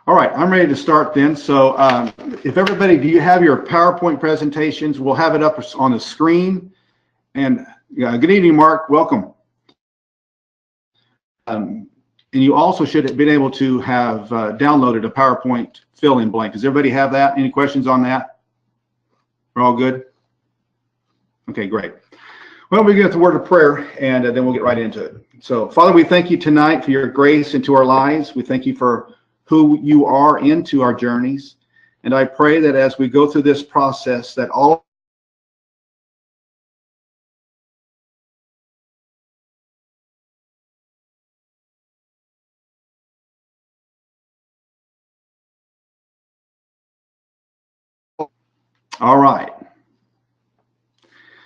All right, I'm ready to start then. So if everybody, do you have your PowerPoint presentations? We'll have it up on the screen. And good evening, Mark. Welcome. And you also should have been able to have downloaded a PowerPoint fill-in blank. Does everybody have that? Any questions on that? We're all good? Okay, great. Well, we get the word of prayer, and then we'll get right into it. So, Father, we thank you tonight for your grace into our lives. We thank you for who you are into our journeys. And I pray that as we go through this process, that all right.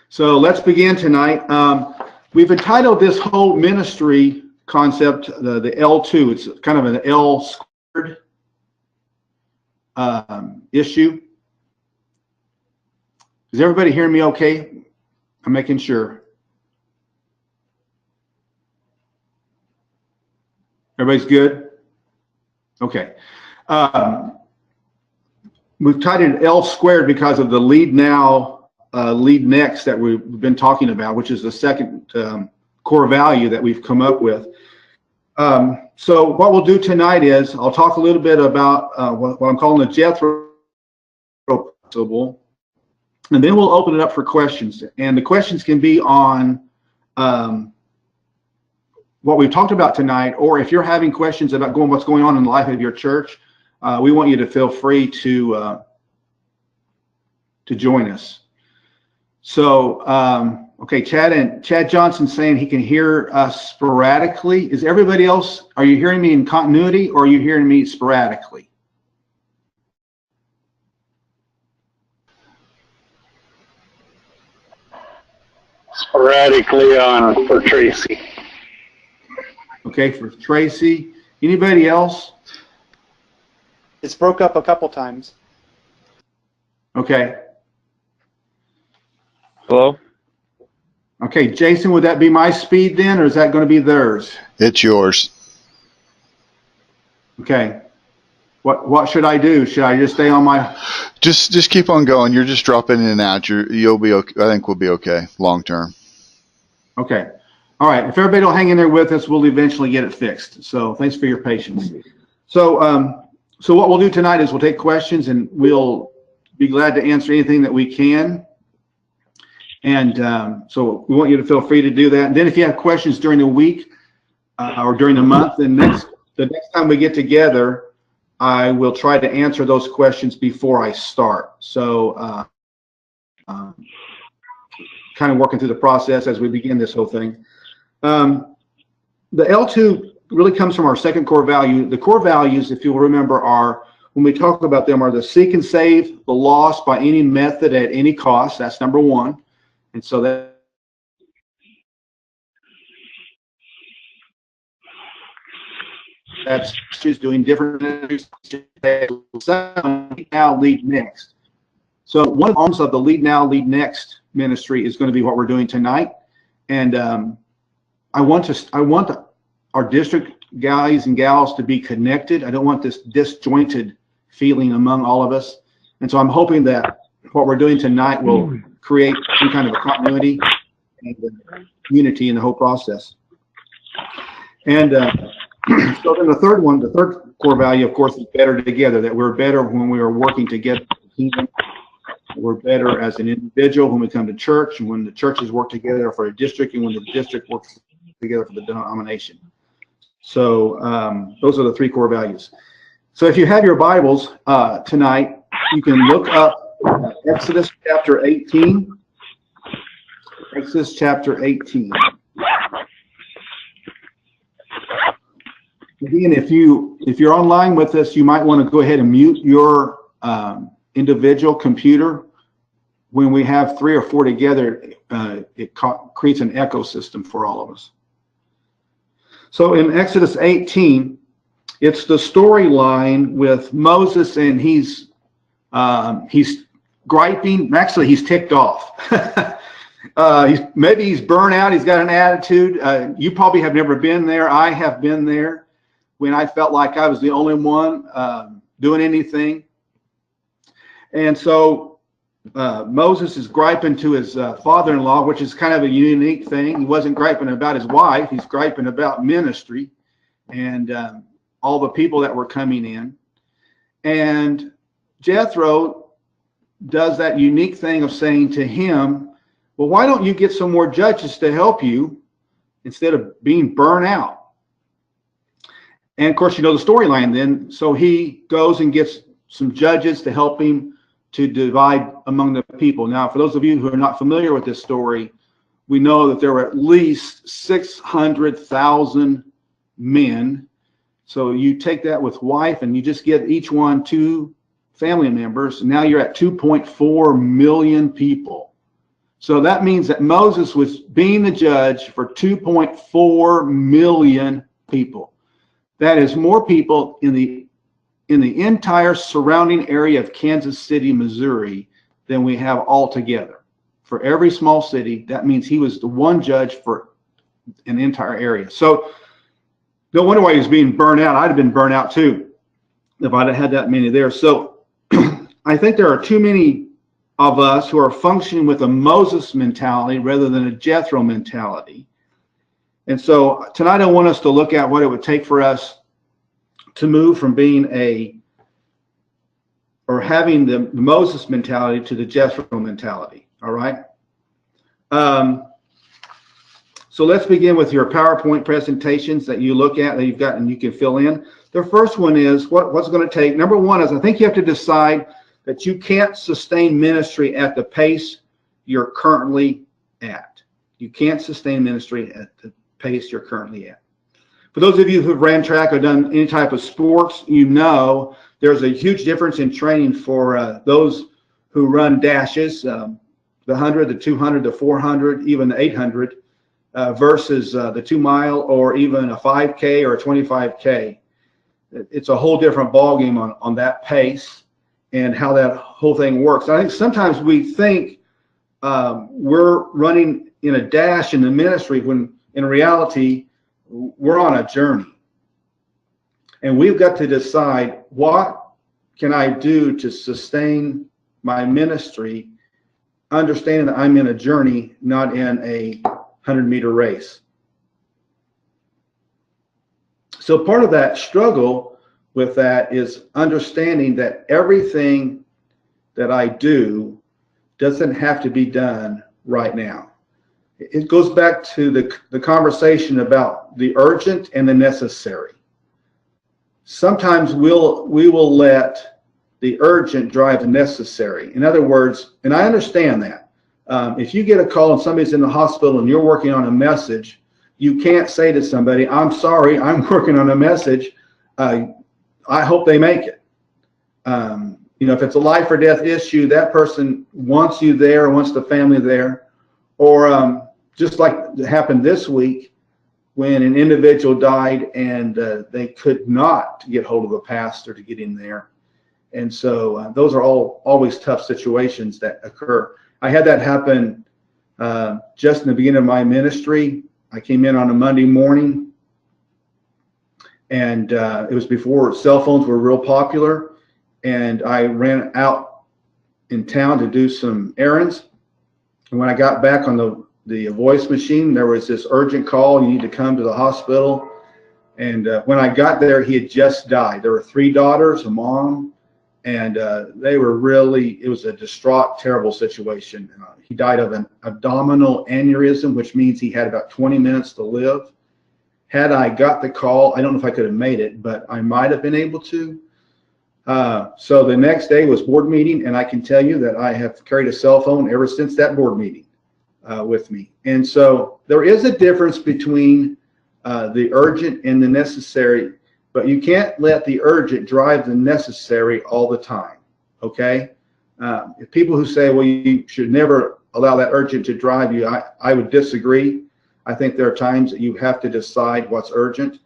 So let's begin tonight. We've entitled this whole ministry concept the L2. It's kind of an L squared issue. Is everybody hearing me okay? I'm making sure. Everybody's good? Okay. We've titled it L squared because of the lead now, lead next that we've been talking about, which is the second core value that we've come up with. So what we'll do tonight is I'll talk a little bit about what I'm calling the Jethro principle, and then we'll open it up for questions. And the questions can be on what we've talked about tonight, or if you're having questions about what's going on in the life of your church, we want you to feel free to join us. So, okay, Chad Johnson saying he can hear us sporadically. Is everybody else, are you hearing me in continuity or are you hearing me sporadically? Sporadically on for Tracy. Okay, for Tracy. Anybody else? It's broke up a couple times. Okay. Hello? Okay, Jason, would that be my speed then, or is that going to be theirs? It's yours. Okay. What should I do? Should I just stay on my? Just keep on going. You're just dropping in and out. You'll be okay. I think we'll be okay long term. Okay. All right. If everybody will hang in there with us, we'll eventually get it fixed. So thanks for your patience. So so what we'll do tonight is we'll take questions and we'll be glad to answer anything that we can. And so we want you to feel free to do that. And then if you have questions during the week or during the month, then the next time we get together, I will try to answer those questions before I start. So kind of working through the process as we begin this whole thing. The L2 really comes from our second core value. The core values, if you'll remember, are, when we talk about them, are the seek and save the lost by any method at any cost. That's number one. And so that's just doing different now lead next. So one of the arms of the lead now lead next ministry is going to be what we're doing tonight. And I want our district guys and gals to be connected. I don't want this disjointed feeling among all of us. And so I'm hoping that what we're doing tonight will create some kind of a continuity and unity in the whole process. And so then the third core value, of course, is better together, that we're better when we are working together. We're better as an individual when we come to church, and when the churches work together for a district, and when the district works together for the denomination. So those are the three core values. So if you have your Bibles tonight, you can look up Exodus chapter 18. Exodus chapter 18. Again, if you're online with us, you might want to go ahead and mute your individual computer. When we have 3 or 4 together, it creates an ecosystem for all of us. So in Exodus 18, it's the storyline with Moses, and he's griping. Actually, he's ticked off. Maybe he's burnt out. He's got an attitude. You probably have never been there. I have been there, when I felt like I was the only one doing anything. And so Moses is griping to his father-in-law, which is kind of a unique thing. He wasn't griping about his wife. He's griping about ministry and all the people that were coming in. And Jethro does that unique thing of saying to him, well, why don't you get some more judges to help you instead of being burnt out? And of course, you know the storyline then. So he goes and gets some judges to help him to divide among the people. Now, for those of you who are not familiar with this story, we know that there were at least 600,000 men. So you take that with wife and you just give each one 2 family members. Now you're at 2.4 million people. So that means that Moses was being the judge for 2.4 million people. That is more people in the entire surrounding area of Kansas City, Missouri, than we have altogether. For every small city, that means he was the one judge for an entire area. So no wonder why he was being burnt out. I'd have been burnt out too if I'd have had that many there. So I think there are too many of us who are functioning with a Moses mentality rather than a Jethro mentality. And so tonight I want us to look at what it would take for us to move from being having the Moses mentality to the Jethro mentality. All right. So let's begin with your PowerPoint presentations that you look at that you've got and you can fill in. The first one is what's going to take. Number one is I think you have to decide that you can't sustain ministry at the pace you're currently at. You can't sustain ministry at the pace you're currently at. For those of you who've ran track or done any type of sports, you know there's a huge difference in training for those who run dashes, the 100, the 200, the 400, even the 800, versus the 2 mile or even a 5K or a 25K. It's a whole different ballgame on that pace and how that whole thing works. I think sometimes we think we're running in a dash in the ministry when in reality, we're on a journey. And we've got to decide, what can I do to sustain my ministry, understanding that I'm in a journey, not in a 100-meter race. So part of that struggle with that is understanding that everything that I do doesn't have to be done right now. It goes back to the conversation about the urgent and the necessary. Sometimes we will let the urgent drive the necessary. In other words, and I understand that. If you get a call and somebody's in the hospital and you're working on a message, you can't say to somebody, I'm sorry, I'm working on a message. I hope they make it. If it's a life or death issue, that person wants you there, wants the family there. Or just like it happened this week when an individual died and they could not get hold of a pastor to get in there. And so those are always tough situations that occur. I had that happen just in the beginning of my ministry. I came in on a Monday morning, and it was before cell phones were real popular, and I ran out in town to do some errands. And when I got back on the voice machine, there was this urgent call. You need to come to the hospital. And when I got there, he had just died. There were 3 daughters, a mom, and they were it was a distraught, terrible situation. He died of an abdominal aneurysm, which means he had about 20 minutes to live. Had I got the call, I don't know if I could have made it, but I might have been able to. So the next day was board meeting, and I can tell you that I have carried a cell phone ever since that board meeting with me. And so there is a difference between the urgent and the necessary, but you can't let the urgent drive the necessary all the time, okay? If people who say, well, you should never allow that urgent to drive you, I would disagree. I think there are times that you have to decide what's urgent.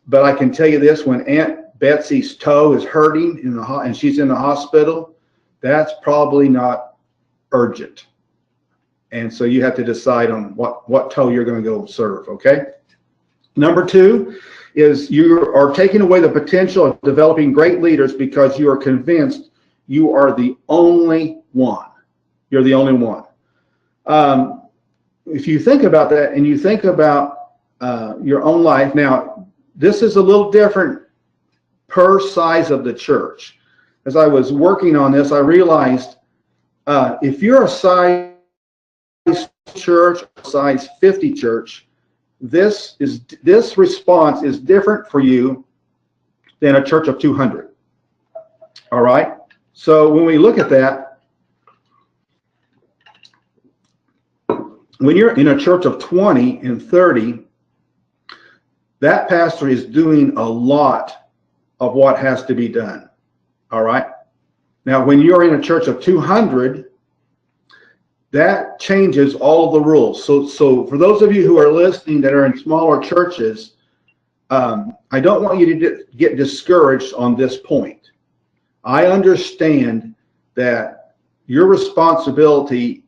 But I can tell you this, when Aunt Betsy's toe is hurting and she's in the hospital, that's probably not urgent. And so you have to decide on what toe you're going to go serve, okay? Number 2 is you are taking away the potential of developing great leaders because you are convinced you are the only one. You're the only one. If you think about that and you think about your own life, now this is a little different per size of the church. As I was working on this, I realized if you're a size church, size 50 church, this response is different for you than a church of 200. All right. So when we look at that, when you're in a church of 20 and 30, that pastor is doing a lot of what has to be done. All right. Now, when you're in a church of 200, that changes all of the rules. So for those of you who are listening that are in smaller churches, I don't want you to get discouraged on this point. I understand that your responsibility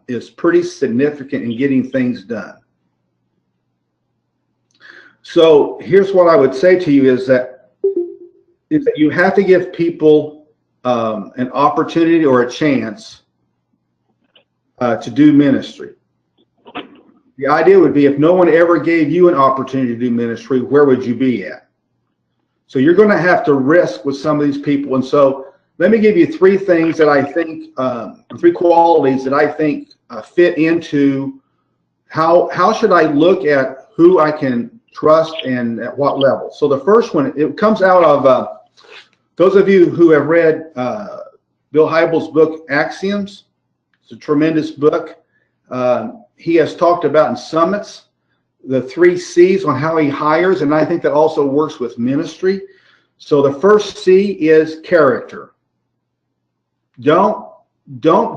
is pretty significant in getting things done. So here's what I would say to you is that you have to give people an opportunity or a chance to do ministry. The idea would be if no one ever gave you an opportunity to do ministry, where would you be at? So you're going to have to risk with some of these people. And so let me give you three things that I think, three qualities that I think fit into how should I look at who I can trust and at what level. So the first one, it comes out of those of you who have read Bill Hybels' book, Axioms. It's a tremendous book. He has talked about in summits the 3 C's on how he hires, and I think that also works with ministry. So the first C is character. Don't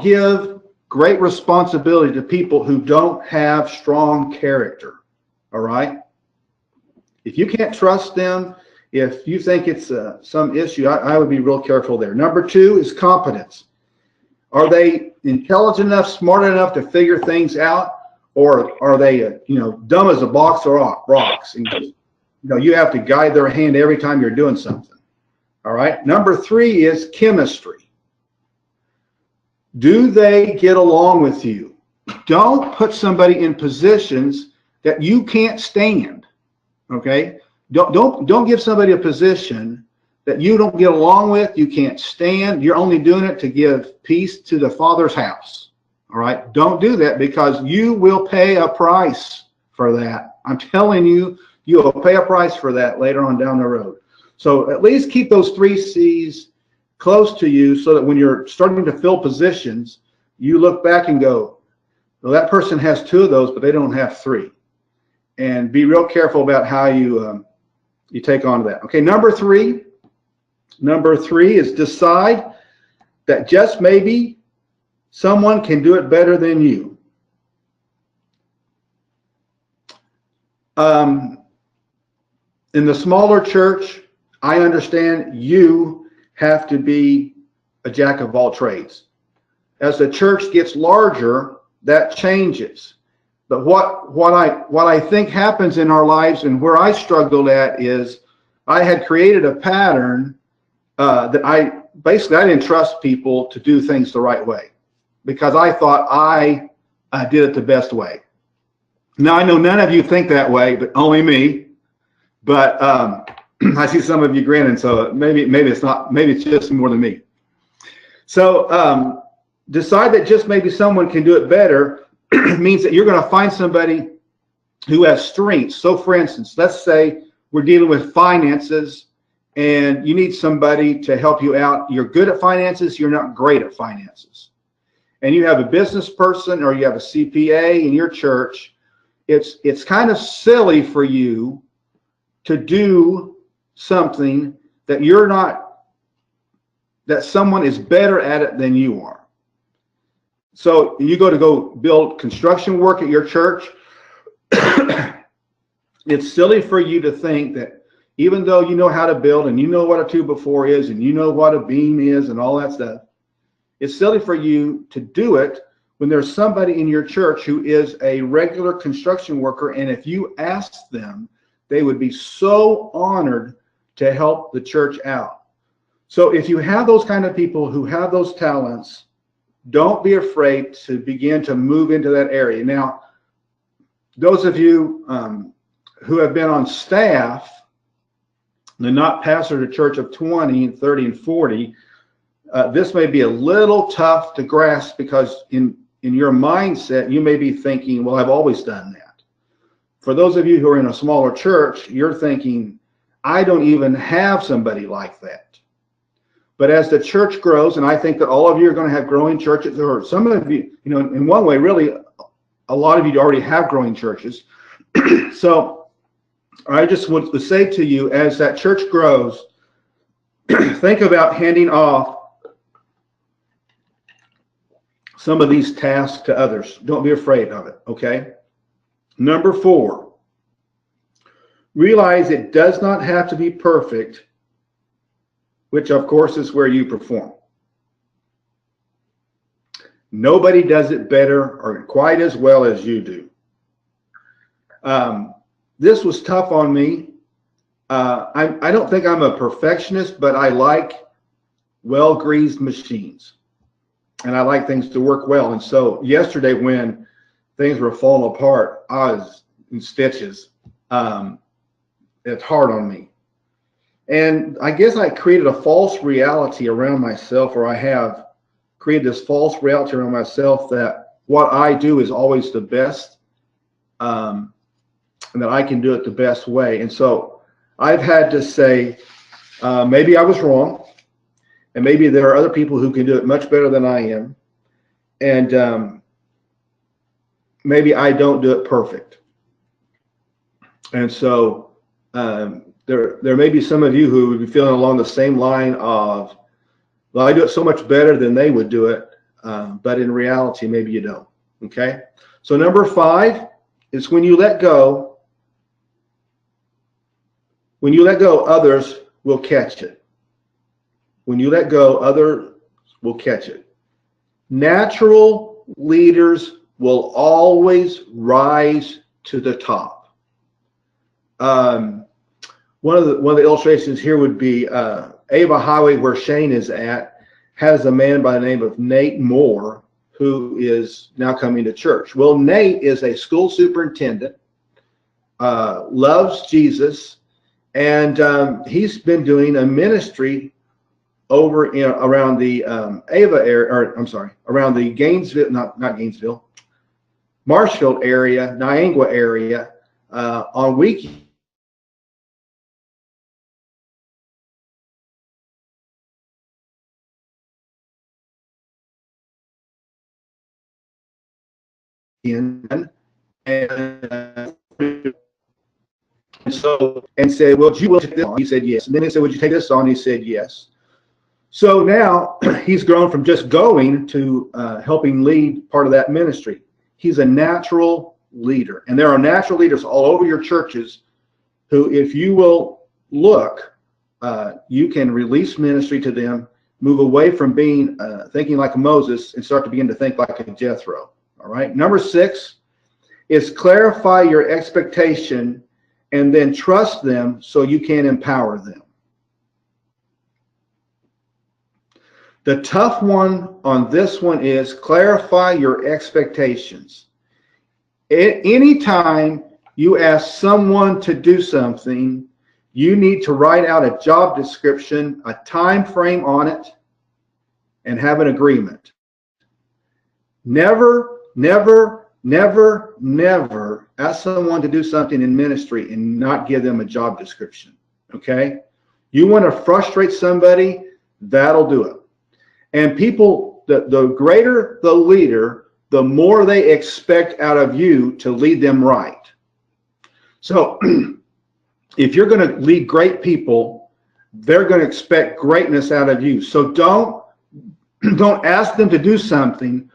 give great responsibility to people who don't have strong character. All right? If you can't trust them, if you think it's some issue, I would be real careful there. Number 2 is competence. Are they intelligent enough, smart enough to figure things out, or are they, dumb as a box of rocks? And you have to guide their hand every time you're doing something. All right. Number 3 is chemistry. Do they get along with you? Don't put somebody in positions that you can't stand. Okay. Don't give somebody a position that you don't get along with, you can't stand. You're only doing it to give peace to the Father's house. All right? Don't do that because you will pay a price for that. I'm telling you, you will pay a price for that later on down the road. So at least keep those 3 C's close to you so that when you're starting to fill positions, you look back and go, well, that person has 2 of those, but they don't have 3. And be real careful about how you take on to that. Okay, Number three is decide that just maybe someone can do it better than you. In the smaller church, I understand you have to be a jack of all trades. As the church gets larger, that changes. But what I think happens in our lives and where I struggled at is I had created a pattern that I didn't trust people to do things the right way because I thought I did it the best way. Now, I know none of you think that way, but only me. But I see some of you grinning, so maybe it's not. Maybe it's just more than me. So decide that just maybe someone can do it better means that you're going to find somebody who has strengths. So, for instance, let's say we're dealing with finances. And you need somebody to help you out. You're good at finances. You're not great at finances. And you have a business person or you have a CPA in your church. It's kind of silly for you to do something that that someone is better at it than you are. So you go build construction work at your church. It's silly for you to think that even though you know how to build and you know what a 2x4 is and you know what a beam is and all that stuff, it's silly for you to do it when there's somebody in your church who is a regular construction worker. And if you ask them, they would be so honored to help the church out. So if you have those kind of people who have those talents, don't be afraid to begin to move into that area. Now, those of you who have been on staff and not pastor a church of 20 and 30 and 40, this may be a little tough to grasp, because in your mindset, you may be thinking, well, I've always done that. For those of you who are in a smaller church, you're thinking, I don't even have somebody like that. But as the church grows, and I think that all of you are going to have growing churches, or some of you, in one way, really, a lot of you already have growing churches. So I just want to say to you, as that church grows, think about handing off some of these tasks to others. Don't be afraid of it, okay? Number 4, realize it does not have to be perfect, which of course is where you perform. Nobody does it better or quite as well as you do. This was tough on me. I don't think I'm a perfectionist, but I like well-greased machines. And I like things to work well. And so yesterday, when things were falling apart, I was in stitches. It's hard on me. And I guess I created a false reality around myself, or I have created this false reality around myself that what I do is always the best, and that I can do it the best way. And so I've had to say, maybe I was wrong. And maybe there are other people who can do it much better than I am. And maybe I don't do it perfect. And so there may be some of you who would be feeling along the same line of, well, I do it so much better than they would do it. But in reality, maybe you don't. Okay? So number 5 is when you let go, others will catch it. When you let go, others will catch it. Natural leaders will always rise to the top. One of the illustrations here would be Ava Highway, where Shane is at, has a man by the name of Nate Moore, who is now coming to church. Well, Nate is a school superintendent, loves Jesus, and he's been doing a ministry over around the Ava area, or I'm sorry, around the Gainesville, not Gainesville, Marshfield area, Niangua area, on weekends. And said, well, you will take this on? He said yes. And then they said, would you take this on? He said yes. So now he's grown from just going to helping lead part of that ministry. He's a natural leader. And there are natural leaders all over your churches who, if you will look, you can release ministry to them, move away from being thinking like a Moses and start to begin to think like a Jethro. All right. Number 6 is clarify your expectation and then trust them so you can empower them. The tough one on this one is clarify your expectations. Anytime you ask someone to do something, you need to write out a job description, a time frame on it, and have an agreement. Never, never, never, never ask someone to do something in ministry and not give them a job description. Okay? You want to frustrate somebody, that'll do it. And people, the greater the leader, the more they expect out of you to lead them right. So if you're going to lead great people, they're going to expect greatness out of you. So don't ask them to do something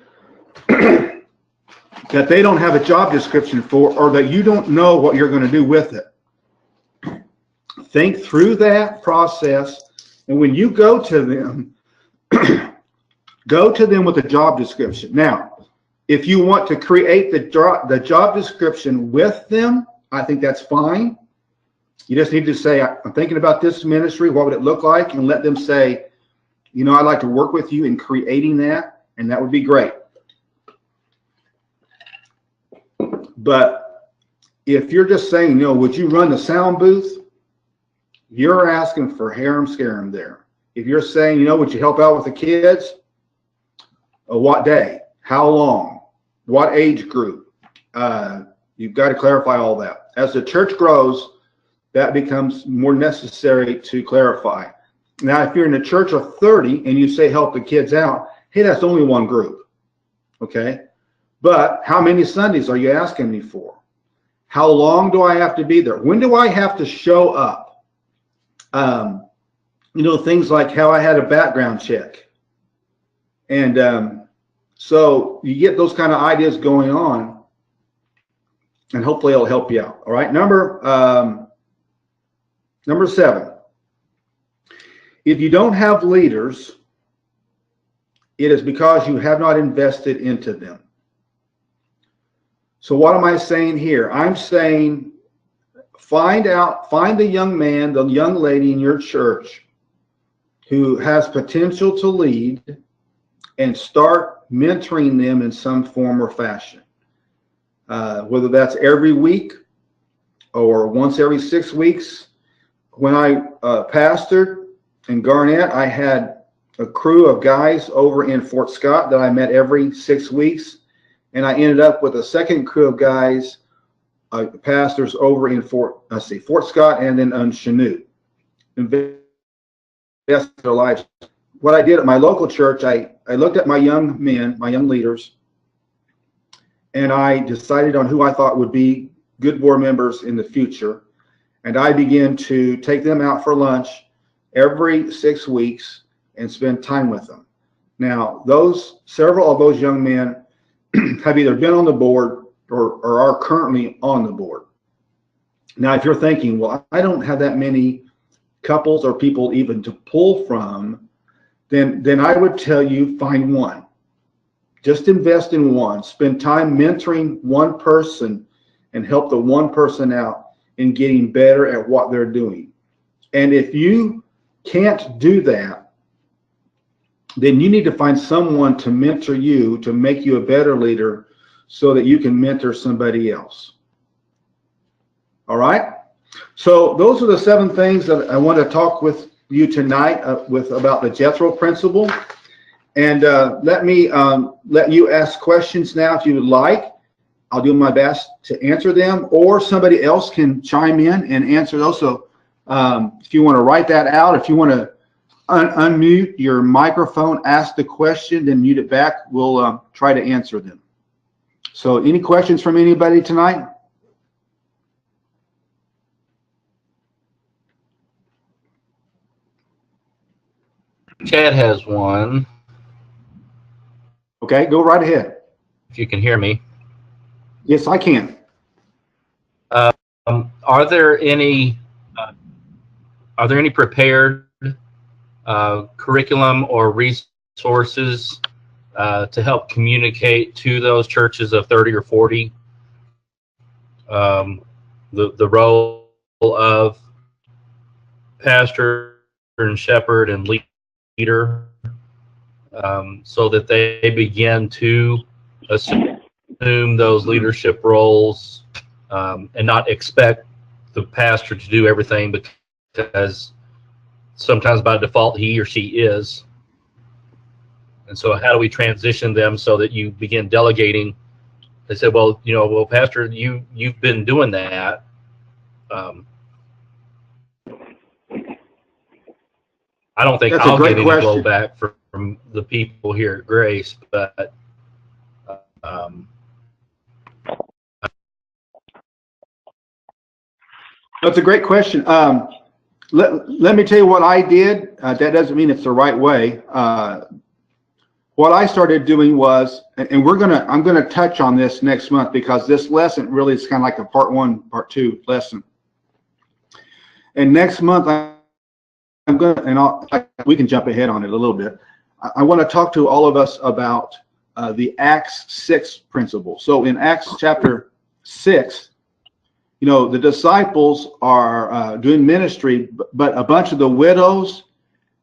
that they don't have a job description for, or that you don't know what you're going to do with it. Think through that process, and when you go to them, go to them with a job description. Now, if you want to create the job description with them, I think that's fine. You just need to say, I'm thinking about this ministry. What would it look like? And let them say, you know, I'd like to work with you in creating that, and that would be great. But if you're just saying, you know, would you run the sound booth? You're asking for harem scarum there. If you're saying, you know, would you help out with the kids? What day? How long? What age group? You've got to clarify all that. As the church grows, that becomes more necessary to clarify. Now, if you're in a church of 30 and you say help the kids out, hey, that's only one group, okay? But how many Sundays are you asking me for? How long do I have to be there? When do I have to show up? You know, things like how I had a background check. And so you get those kind of ideas going on, and hopefully it'll help you out. All right, number 7. If you don't have leaders, it is because you have not invested into them. So what am I saying here? I'm saying find the young man, the young lady in your church who has potential to lead, and start mentoring them in some form or fashion. Whether that's every week or once every 6 weeks. When I pastored in Garnett, I had a crew of guys over in Fort Scott that I met every 6 weeks. And I ended up with a second crew of guys, pastors over in Fort Scott and then on Chanute. Invested their lives. What I did at my local church, I looked at my young men, my young leaders, and I decided on who I thought would be good board members in the future. And I began to take them out for lunch every 6 weeks and spend time with them. Now, several of those young men have either been on the board or are currently on the board. Now, if you're thinking, well, I don't have that many couples or people even to pull from, then I would tell you, find one. Just invest in one. Spend time mentoring one person and help the one person out in getting better at what they're doing. And if you can't do that, then you need to find someone to mentor you, to make you a better leader so that you can mentor somebody else. All right? So those are the 7 things that I want to talk with you tonight about the Jethro principle. And let me let you ask questions now if you would like. I'll do my best to answer them, or somebody else can chime in and answer those. So if you want to write that out, if you want to unmute your microphone, ask the question, then mute it back, we'll try to answer them. So any questions from anybody tonight? Chad has one. Okay, go right ahead. If you can hear me. Yes, I can. Are there any prepared curriculum or resources to help communicate to those churches of 30 or 40 the role of pastor and shepherd and leader, so that they begin to assume those leadership roles and not expect the pastor to do everything, because sometimes by default he or she is. And so how do we transition them so that you begin delegating? They said, well, pastor, you've been doing that. I don't think I'll get any blowback from the people here at Grace, but that's a great question. Let me tell you what I did. That doesn't mean it's the right way. What I started doing was, and I'm gonna touch on this next month, because this lesson really is kind of like a part 1, part 2 lesson. And next month I'm gonna, and we can jump ahead on it a little bit. I want to talk to all of us about the Acts 6 principle. So in Acts chapter 6, you know, the disciples are doing ministry, but a bunch of the widows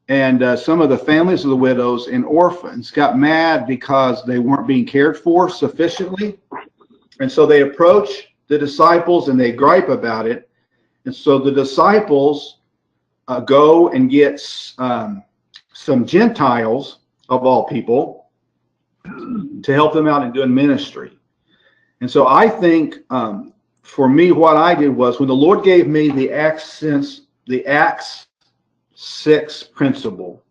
and some of the families of the widows and orphans got mad because they weren't being cared for sufficiently. And so they approach the disciples and they gripe about it. And so the disciples go and get some Gentiles, of all people, to help them out in doing ministry. And so I think for me, what I did was when the Lord gave me the Acts 6 principle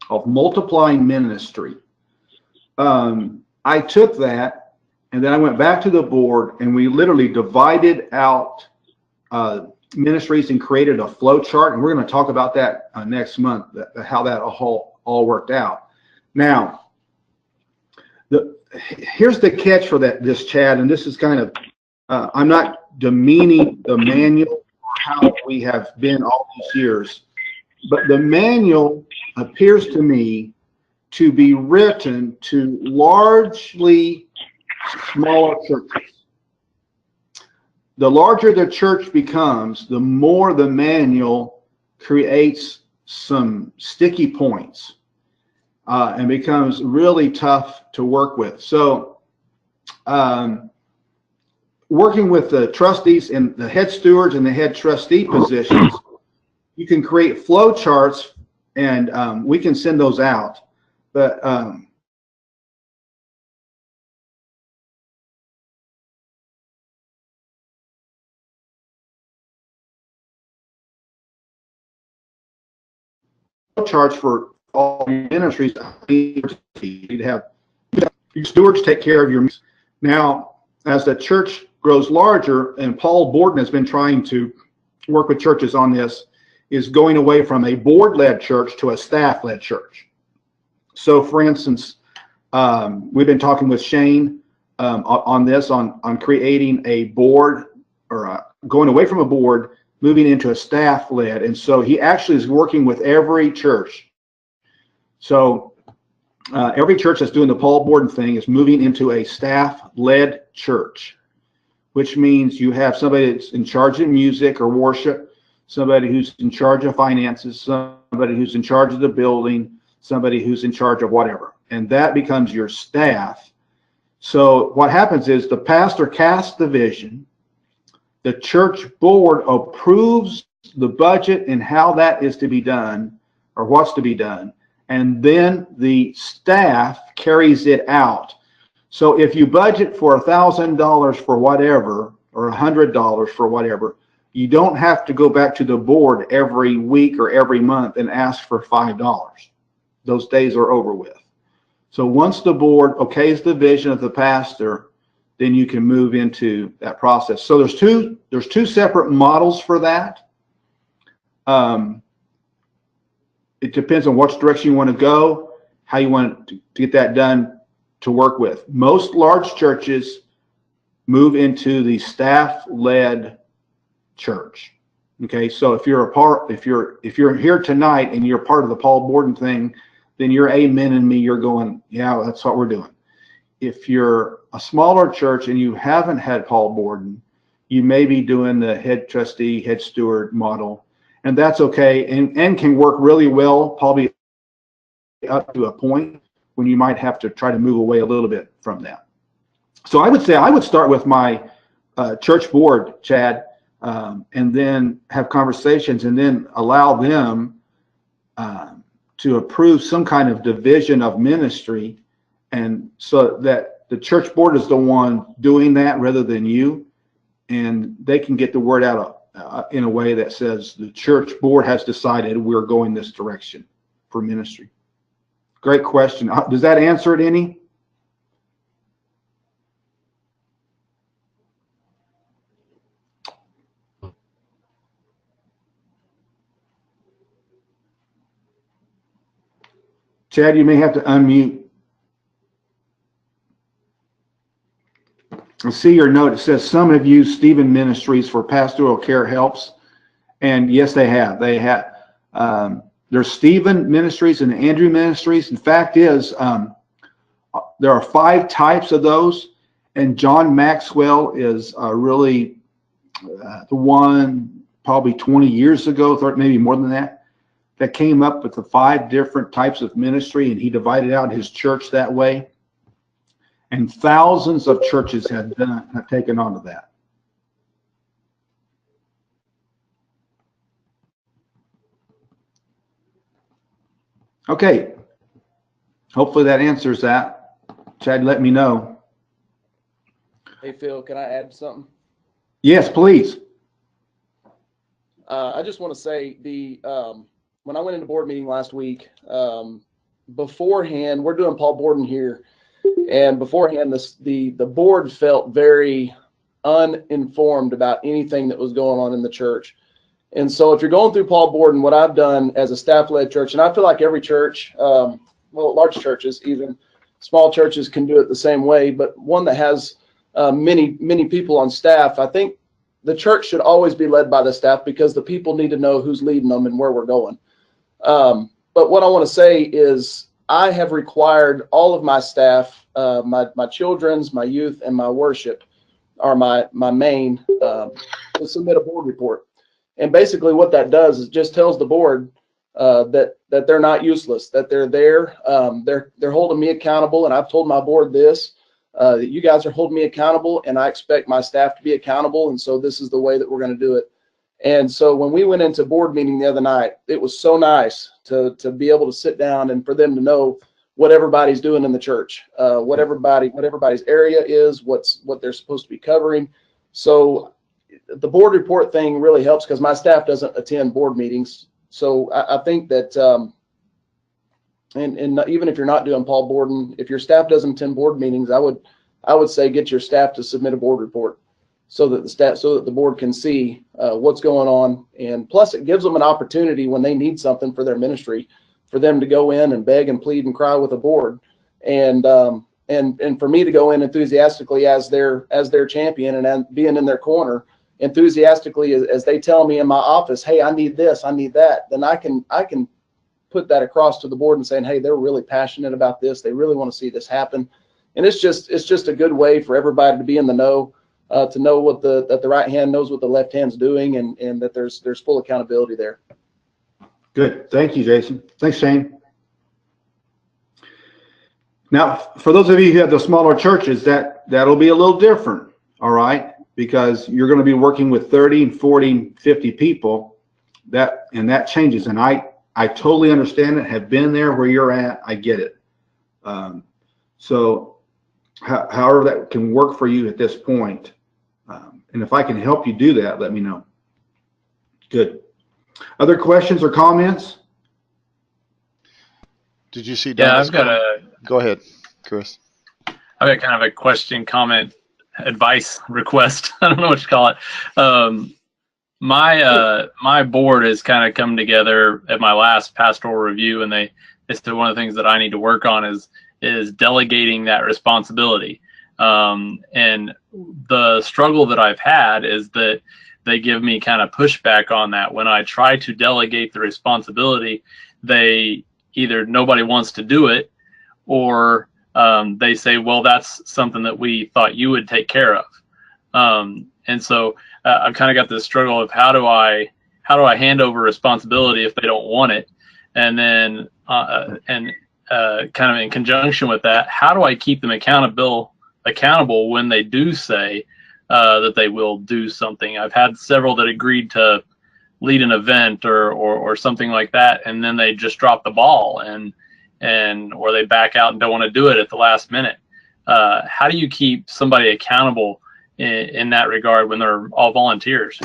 of multiplying ministry, I took that and then I went back to the board and we literally divided out ministries and created a flow chart. And we're going to talk about that next month, how that all worked out. Now, here's the catch for this, Chad, and this is kind of, I'm not demeaning the manual or how we have been all these years, but the manual appears to me to be written to largely smaller churches. The larger the church becomes, the more the manual creates some sticky points and becomes really tough to work with. So working with the trustees and the head stewards and the head trustee positions, you can create flow charts and we can send those out. But charts for all ministries, you'd have your stewards take care of your. Now, as the church grows larger, and Paul Borden has been trying to work with churches on this, is going away from a board-led church to a staff-led church. So, for instance, we've been talking with Shane on this, on creating a board, or going away from a board, moving into a staff-led. And so he actually is working with every church. So every church that's doing the Paul Borden thing is moving into a staff-led church, which means you have somebody that's in charge of music or worship, somebody who's in charge of finances, somebody who's in charge of the building, somebody who's in charge of whatever. And that becomes your staff. So what happens is the pastor casts the vision, the church board approves the budget and how that is to be done, or what's to be done, and then the staff carries it out. So if you budget for $1,000 for whatever, or $100 for whatever, you don't have to go back to the board every week or every month and ask for $5. Those days are over with. So once the board okays the vision of the pastor, then you can move into that process. So there's two separate models for that. It depends on which direction you want to go, how you want to get that done to work with. Most large churches move into the staff-led church. Okay, so if you're here tonight and you're part of the Paul Borden thing, then you're amening me. You're going, yeah, that's what we're doing. If you're a smaller church and you haven't had Paul Borden, you may be doing the head trustee, head steward model, and that's okay, and can work really well, probably up to a point when you might have to try to move away a little bit from that. So I would say I would start with my church board, Chad, and then have conversations and then allow them to approve some kind of division of ministry, and so that the church board is the one doing that rather than you, and they can get the word out in a way that says the church board has decided we're going this direction for ministry. Great question. Does that answer it any? Chad, you may have to unmute. I see your note. It says some have used Stephen Ministries for pastoral care helps, and yes, they have. They have. There's Stephen Ministries and Andrew Ministries. The fact is, there are 5 types of those, and John Maxwell is really the one probably 20 years ago, maybe more than that, that came up with the 5 different types of ministry, and he divided out his church that way. And thousands of churches have taken on to that. Okay. Hopefully that answers that. Chad, let me know. Hey, Phil, can I add something? Yes, please. I just want to say when I went into board meeting last week, beforehand, we're doing Paul Borden here, and beforehand, the board felt very uninformed about anything that was going on in the church. And so if you're going through Paul Borden, what I've done as a staff-led church, and I feel like every church, well, large churches, even small churches can do it the same way, but one that has many people on staff, I think the church should always be led by the staff, because the people need to know who's leading them and where we're going. But what I want to say is I have required all of my staff, my children's, my youth, and my worship are my main to submit a board report. And basically what that does is just tells the board that they're not useless, that they're there. They're holding me accountable, and I've told my board this, that you guys are holding me accountable, and I expect my staff to be accountable, and so this is the way that we're going to do it. And so when we went into board meeting the other night, it was so nice to be able to sit down and for them to know what everybody's doing in the church, what everybody's area is, what they're supposed to be covering. So the board report thing really helps, because my staff doesn't attend board meetings. So I think that, and even if you're not doing Paul Borden, if your staff doesn't attend board meetings, I would say get your staff to submit a board report, so that the board can see what's going on. And plus it gives them an opportunity when they need something for their ministry, for them to go in and beg and plead and cry with the board. And for me to go in enthusiastically as their champion, and being in their corner enthusiastically as they tell me in my office, hey, I need this, I need that, then I can put that across to the board and saying, hey, they're really passionate about this. They really want to see this happen. And it's just a good way for everybody to be in the know, to know that the right hand knows what the left hand's doing, and that there's full accountability there. Good. Thank you, Jason. Thanks, Shane. Now, for those of you who have the smaller churches, that'll be a little different, all right? Because you're going to be working with 30 and 40, 50 people, that changes. And I totally understand it, have been there where you're at. I get it. So however that can work for you at this point. And if I can help you do that, let me know. Good. Other questions or comments? Did you see? Yeah, I've got Go ahead, Chris. I've got kind of a question, comment, advice, request. I don't know what you call it. My board has kind of come together at my last pastoral review, and they said one of the things that I need to work on is delegating that responsibility. And the struggle that I've had is that they give me kind of pushback on that. When I try to delegate the responsibility, they either nobody wants to do it, or they say, well, that's something that we thought you would take care of. And so I've kind of got this struggle of how do I hand over responsibility if they don't want it? And then, kind of in conjunction with that, how do I keep them accountable when they do say that they will do something? I've had several that agreed to lead an event or something like that, and then they just drop the ball or they back out and don't want to do it at the last minute. How do you keep somebody accountable in that regard when they're all volunteers?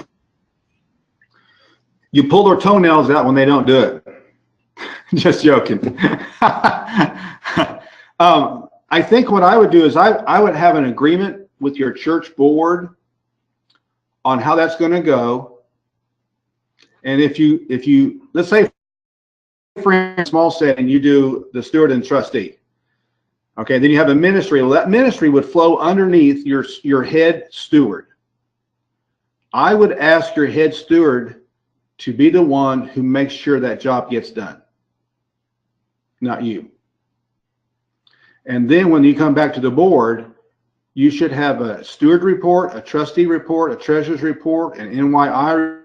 You pull their toenails out when they don't do it. Just joking. I think what I would do is I would have an agreement with your church board on how that's going to go. And if you let's say for a small setting, you do the steward and trustee. Okay, then you have a ministry. Well, that ministry would flow underneath your head steward. I would ask your head steward to be the one who makes sure that job gets done, not you. And then when you come back to the board, you should have a steward report, a trustee report, a treasurer's report, an NYI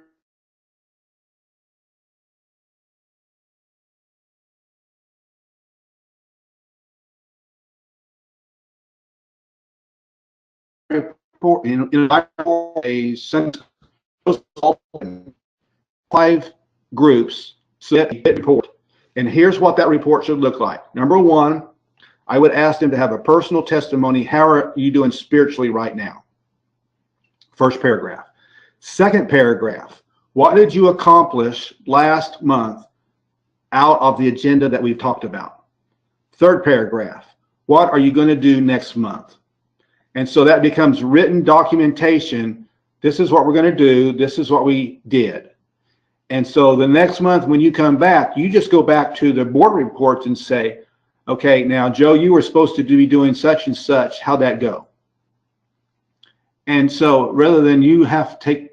report, a census, 5 groups set a report. And here's what that report should look like. Number one, I would ask them to have a personal testimony. How are you doing spiritually right now? First paragraph. Second paragraph, what did you accomplish last month out of the agenda that we've talked about? Third paragraph, what are you going to do next month? And so that becomes written documentation. This is what we're going to do. This is what we did. And so the next month when you come back, you just go back to the board reports and say, okay, now, Joe, you were supposed to be doing such and such. How'd that go? And so rather than you have to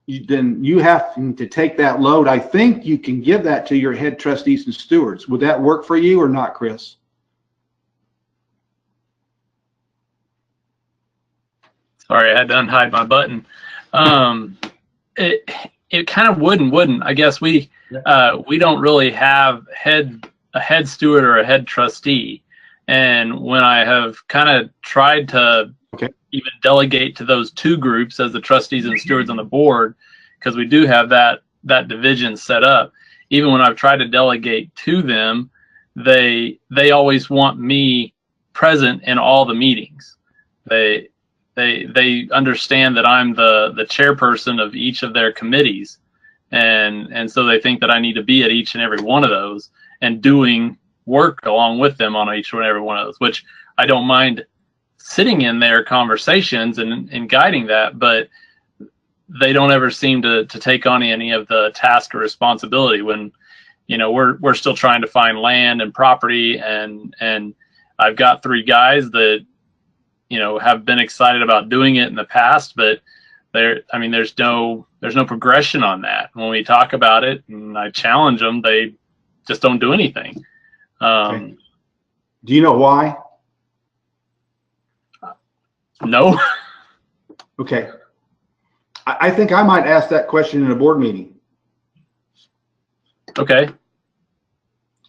take that load, I think you can give that to your head trustees and stewards. Would that work for you or not, Chris? Sorry, I had to unhide my button. It kind of would and wouldn't. I guess we don't really have a head steward or a head trustee. And when I have kind of tried to even delegate to those 2 groups as the trustees and stewards on the board, because we do have that division set up, even when I've tried to delegate to them, they always want me present in all the meetings. They understand that I'm the chairperson of each of their committees, and so they think that I need to be at each and every one of those and doing work along with them on each and every one of those, which I don't mind sitting in their conversations and guiding that, but they don't ever seem to take on any of the task or responsibility when, we're still trying to find land and property, and I've got 3 guys that, have been excited about doing it in the past, but there's no progression on that. When we talk about it and I challenge them, they just don't do anything. Okay. Do you know why? No. Okay. I think I might ask that question in a board meeting. Okay.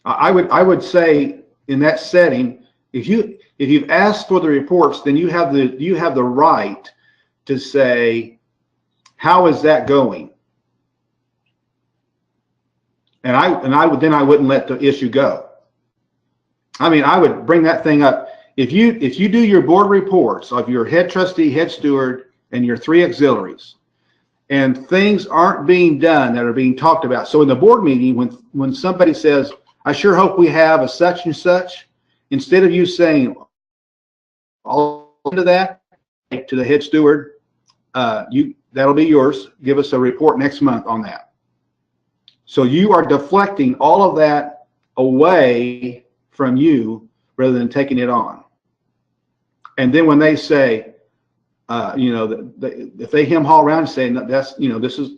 I would say in that setting, if you've asked for the reports, then you have the right to say, how is that going? And I wouldn't let the issue go. I would bring that thing up. If you do your board reports of your head trustee, head steward, and your 3 auxiliaries, and things aren't being done that are being talked about. So in the board meeting, when somebody says, I sure hope we have a such and such, instead of you saying all into that to the head steward, that'll be yours. Give us a report next month on that. So you are deflecting all of that away from you rather than taking it on. And then when they say, if they hem-haw around and say that's, this is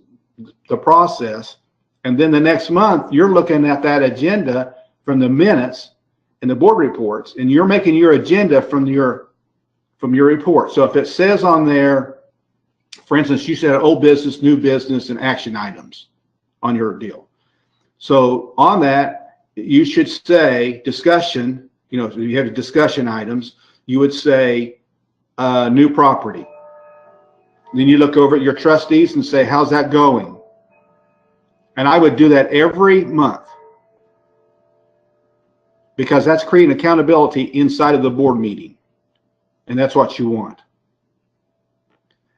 the process, and then the next month you're looking at that agenda from the minutes and the board reports, and you're making your agenda from your report. So if it says on there, for instance, you said old business, new business, and action items on your deal. So on that, you should say discussion. If you have discussion items, you would say new property. Then you look over at your trustees and say, how's that going? And I would do that every month, because that's creating accountability inside of the board meeting. And that's what you want.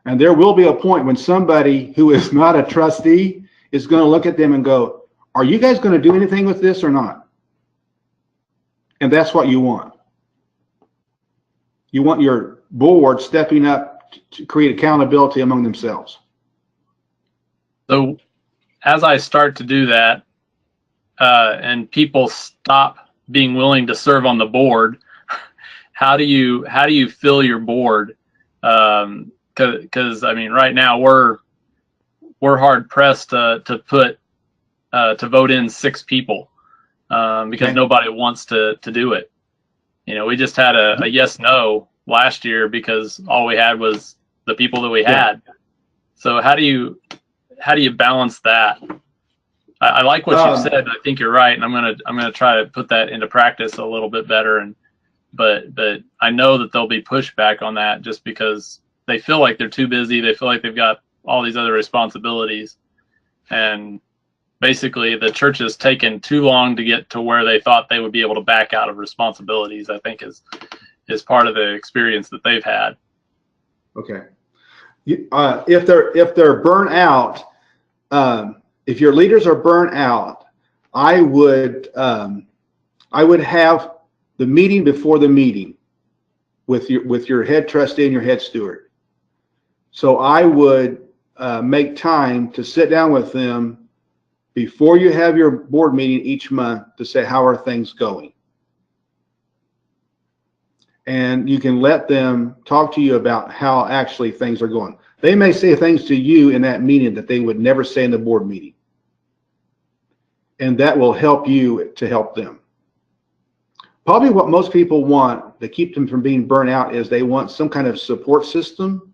And there will be a point when somebody who is not a trustee is going to look at them and go, are you guys going to do anything with this or not? And that's what you want. You want your board stepping up to create accountability among themselves. So as I start to do that, and people stop being willing to serve on the board, how do you fill your board? Because right now we're hard pressed to vote in 6 people because nobody wants to do it. We just had a yes no last year because all we had was the people that we had. So how do you balance that? I like what you've said. I think you're right, and I'm gonna try to put that into practice a little bit better. But I know that there'll be pushback on that just because they feel like they're too busy. They feel like they've got all these other responsibilities, and basically the church has taken too long to get to where they thought they would be able to back out of responsibilities. I think is part of the experience that they've had. Okay. If they're burnt out, if your leaders are burnt out, I would have the meeting before the meeting with your head trustee and your head steward. So I would make time to sit down with them before you have your board meeting each month to say, how are things going? And you can let them talk to you about how actually things are going. They may say things to you in that meeting that they would never say in the board meeting. And that will help you to help them. Probably what most people want to keep them from being burnt out is they want some kind of support system,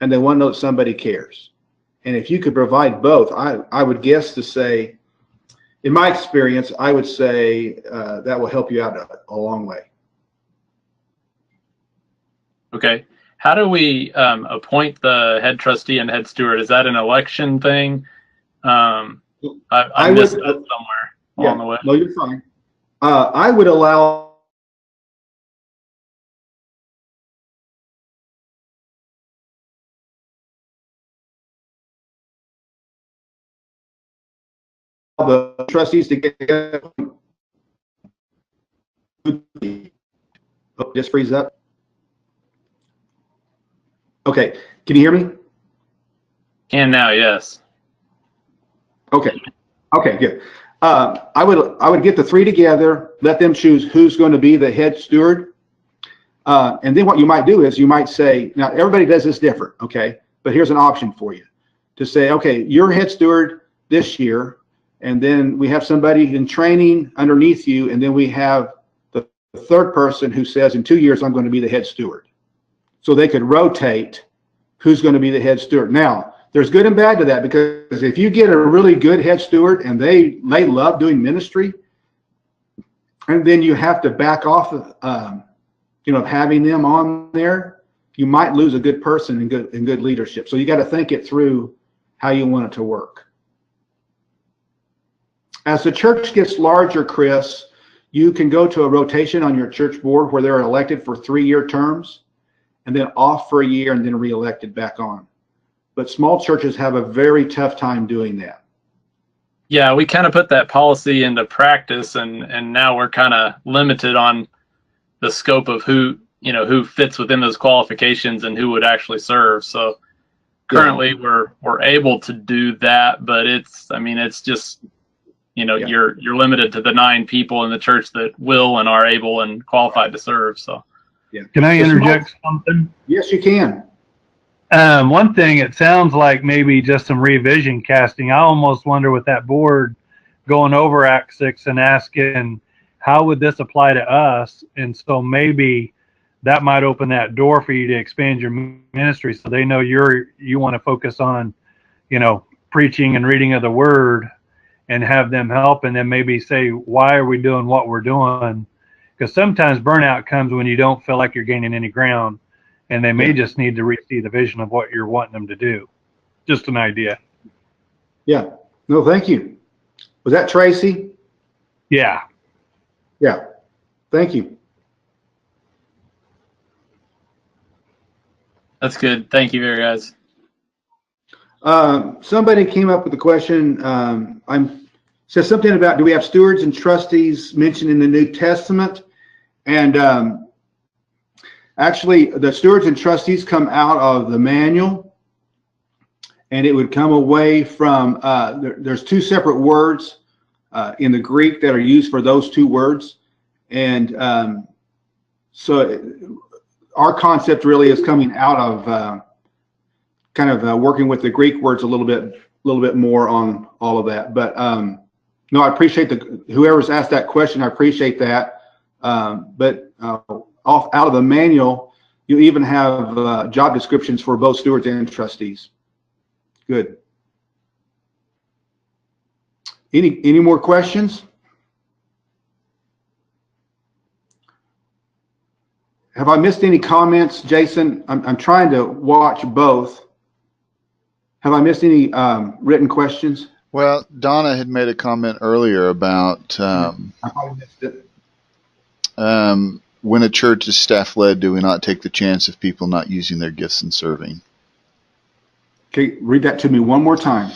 and they want to know that somebody cares. And if you could provide both, I would guess to say, in my experience, I would say that will help you out a long way. Okay. How do we appoint the head trustee and head steward? Is that an election thing? I missed that somewhere along the way. No, you're fine. I would allow the trustees to get together. Oh, just freeze up. Okay, can you hear me? Can now, yes. Okay, good. I would get the three together, let them choose who's going to be the head steward, and then what you might do is you might say, now everybody does this different, okay? But here's an option for you to say, okay, you're head steward this year, and then we have somebody in training underneath you, and then we have the third person who says, in 2 years I'm going to be the head steward. So they could rotate who's going to be the head steward. Now, there's good and bad to that, because if you get a really good head steward and they love doing ministry, and then you have to back off of having them on there, you might lose a good person in good leadership. So you got to think it through how you want it to work. As the church gets larger, Chris, you can go to a rotation on your church board where they're elected for 3-year terms, and then off for a year and then reelected back on. But small churches have a very tough time doing that. Yeah, we kind of put that policy into practice, and now we're kind of limited on the scope of who fits within those qualifications and who would actually serve. So currently we're able to do that, but it's just, you're limited to the 9 people in the church that will and are able and qualified to serve. So can I interject something? Yes, you can. One thing, it sounds like maybe just some revision casting. I almost wonder with that board going over Act 6 and asking, how would this apply to us? And so maybe that might open that door for you to expand your ministry, so they know you want to focus on, preaching and reading of the word, and have them help, and then maybe say, why are we doing what we're doing? Because sometimes burnout comes when you don't feel like you're gaining any ground, and they may just need to see the vision of what you're wanting them to do. Just an idea. Yeah. No, thank you. Was that Tracy? Yeah. Yeah. Thank you. that's good. Thank you very guys. Somebody came up with a question. Says something about, do we have stewards and trustees mentioned in the New Testament? And actually, the stewards and trustees come out of the manual, and it would come away from, there's 2 separate words in the Greek that are used for those 2 words. And so our concept really is coming out of kind of working with the Greek words a little bit more on all of that. But no, I appreciate whoever's asked that question. I appreciate that. But out of the manual, You'll even have job descriptions for both stewards and trustees. Good. Any more questions? Have I missed any comments, Jason? I'm trying to watch both. Have I missed any written questions? Well, Donna had made a comment earlier about I probably missed it. when a church is staff-led, do we not take the chance of people not using their gifts and serving? Okay, read that to me one more time.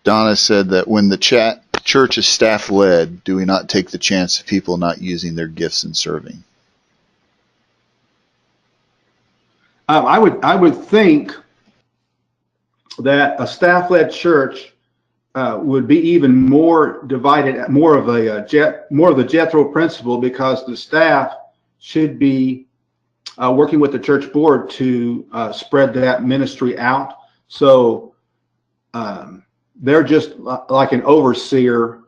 Donna said that when the church is staff-led, do we not take the chance of people not using their gifts and serving? I would think that a staff-led church would be even more divided, more of the Jethro principle, because the staff should be working with the church board to spread that ministry out. So they're just like an overseer,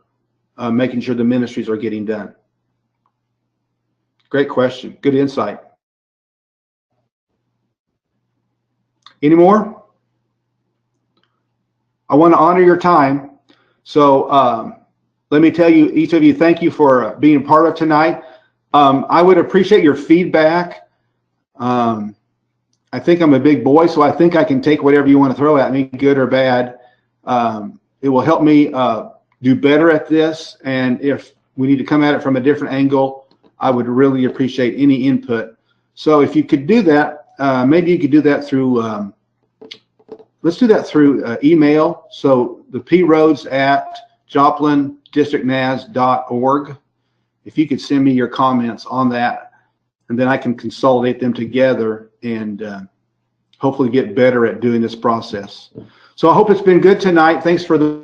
making sure the ministries are getting done. Great question. Good insight. Any more? I want to honor your time. So let me tell you, each of you, thank you for being part of tonight. I would appreciate your feedback. I think I'm a big boy, so I think I can take whatever you want to throw at me, good or bad. It will help me do better at this. And if we need to come at it from a different angle, I would really appreciate any input. So if you could do that, maybe you could do that through, let's do that through email. So the PRhodes@JoplinDistrictNAS.org. If you could send me your comments on that, and then I can consolidate them together and hopefully get better at doing this process. So I hope it's been good tonight. Thanks for those.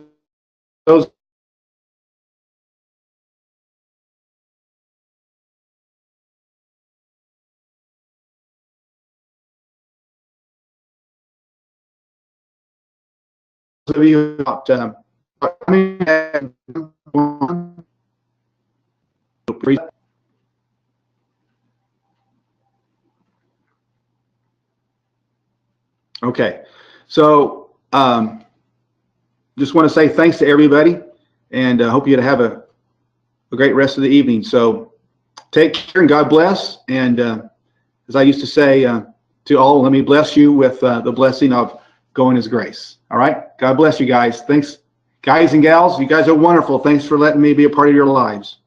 Of you about okay, so just want to say thanks to everybody, and hope you have a great rest of the evening. So take care and God bless. And as I used to say to all, let me bless you with the blessing of going His grace. All right. God bless you guys. Thanks, guys and gals. You guys are wonderful. Thanks for letting me be a part of your lives.